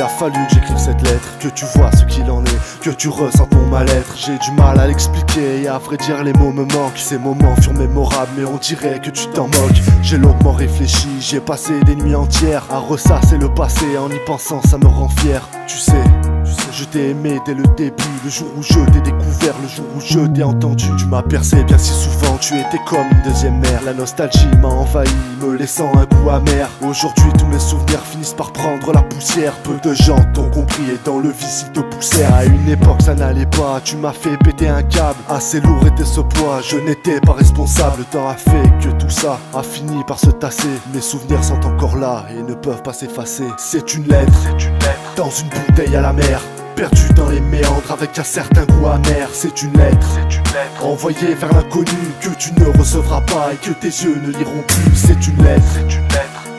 a fallu que j'écrive cette lettre, que tu vois ce qu'il en est, que tu ressentes mon mal-être. J'ai du mal à l'expliquer et à vrai dire les mots me manquent. Ces moments furent mémorables mais on dirait que tu t'en moques. J'ai longuement réfléchi, j'ai passé des nuits entières à ressasser le passé. En y pensant ça me rend fier. Tu sais, je t'ai aimé dès le début, le jour où je t'ai découvert, le jour où je t'ai entendu. Tu m'as percé bien si souvent, tu étais comme une deuxième mère. La nostalgie m'a envahi, me laissant un goût amer. Aujourd'hui tous mes souvenirs finissent par prendre la poussière. Peu de gens t'ont compris et dans le vice ils te poussèrent. À une époque ça n'allait pas, tu m'as fait péter un câble. Assez lourd était ce poids, je n'étais pas responsable. Le temps a fait que tout ça a fini par se tasser. Mes souvenirs sont encore là et ne peuvent pas s'effacer. C'est une lettre dans une bouteille à la mer, perdu dans les méandres avec un certain goût amer. C'est une lettre envoyée vers l'inconnu que tu ne recevras pas et que tes yeux ne liront plus. C'est une lettre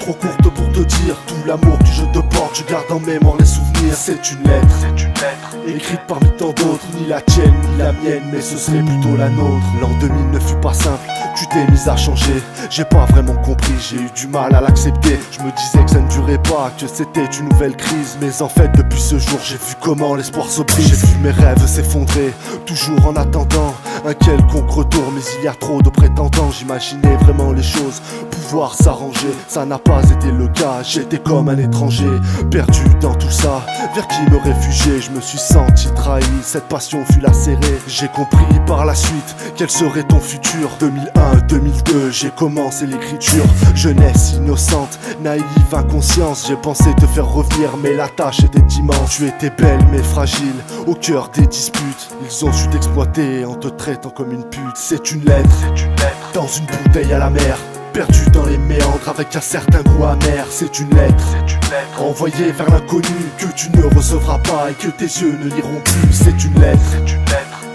trop courte pour te dire tout l'amour que je te porte. Je garde en mémoire les souvenirs. C'est une lettre écrite parmi tant d'autres, ni la tienne ni la mienne, mais ce serait plutôt la nôtre. L'an 2000 ne fut pas simple, tu t'es mise à changer. J'ai pas vraiment compris, j'ai eu du mal à l'accepter. Je me disais que ça ne durait pas, que c'était une nouvelle crise. Mais en fait depuis ce jour j'ai vu comment l'espoir se brise. J'ai vu mes rêves s'effondrer, toujours en attendant un quelconque retour. Mais il y a trop de prétendants, j'imaginais vraiment les choses pouvoir s'arranger. Ça n'a pas été le cas, j'étais comme un étranger, perdu dans tout ça, vers qui me réfugier. Je me suis senti trahi, cette passion fut lacérée. J'ai compris par la suite quel serait ton futur. 2001-2002, j'ai commencé l'écriture. Jeunesse innocente, naïve, inconscience. J'ai pensé te faire revenir mais la tâche était immense. Tu étais belle mais fragile, au cœur des disputes. Ils ont su t'exploiter en te traitant comme une pute. C'est une lettre dans une bouteille à la mer, perdu dans les méandres avec un certain goût amer. C'est une lettre envoyée vers l'inconnu que tu ne recevras pas et que tes yeux ne liront plus. C'est une lettre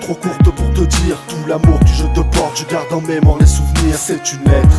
trop courte pour te dire tout l'amour que je te porte. Je garde en mémoire les souvenirs. C'est une lettre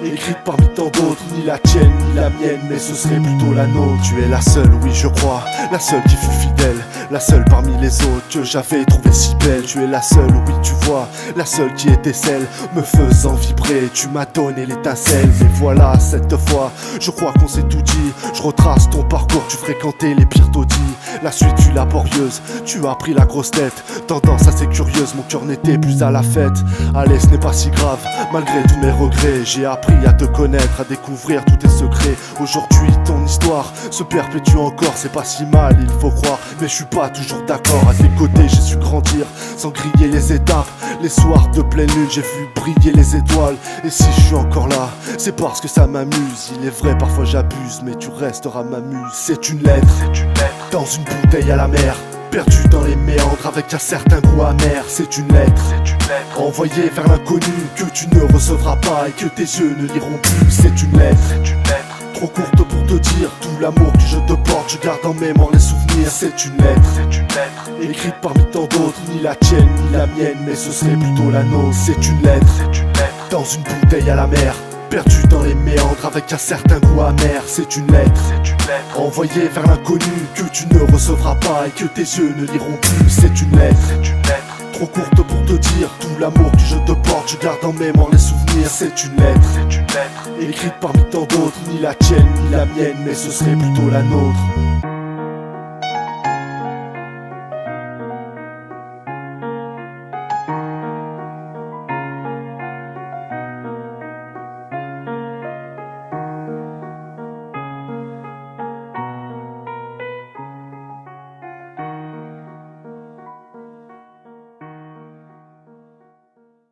écrite parmi tant d'autres, ni la tienne ni la mienne, mais ce serait plutôt la nôtre. Tu es la seule, oui je crois, la seule qui fut fidèle, la seule parmi les autres que j'avais trouvée si belle. Tu es la seule, oui tu vois, la seule qui était celle me faisant vibrer. Tu m'as donné l'étincelle, mais voilà cette fois je crois qu'on s'est tout dit. Je retrace ton parcours, tu fréquentais les pires taudis. La suite fut laborieuse, tu as pris la grosse tête. Tendance assez curieuse, mon cœur n'était plus à la fête. Allez, ce n'est pas si grave, malgré tous mes regrets. J'ai appris à te connaître, à découvrir tous tes secrets. Aujourd'hui ton histoire se perpétue encore. C'est pas si mal, il faut croire, mais je suis pas toujours d'accord. À tes côtés j'ai su grandir, sans griller les étapes. Les soirs de pleine lune j'ai vu briller les étoiles. Et si je suis encore là, c'est parce que ça m'amuse. Il est vrai parfois j'abuse, mais tu resteras ma muse. C'est une lettre dans une bouteille à la mer, perdu dans les méandres avec un certain goût amer. C'est une lettre envoyée vers l'inconnu que tu ne recevras pas et que tes yeux ne liront plus. C'est une lettre trop courte pour te dire tout l'amour que je te porte. Je garde en mémoire les souvenirs. C'est une lettre écrite parmi tant d'autres, ni la tienne ni la mienne, mais ce serait plutôt la nôtre. C'est une lettre dans une bouteille à la mer, perdu dans les méandres avec un certain goût amer. C'est une lettre envoyée vers l'inconnu que tu ne recevras pas et que tes yeux ne liront plus. C'est une lettre trop courte pour te dire tout l'amour que je te porte. Je garde en mémoire les souvenirs. C'est une lettre écrite parmi tant d'autres, ni la tienne ni la mienne, mais ce serait plutôt la nôtre.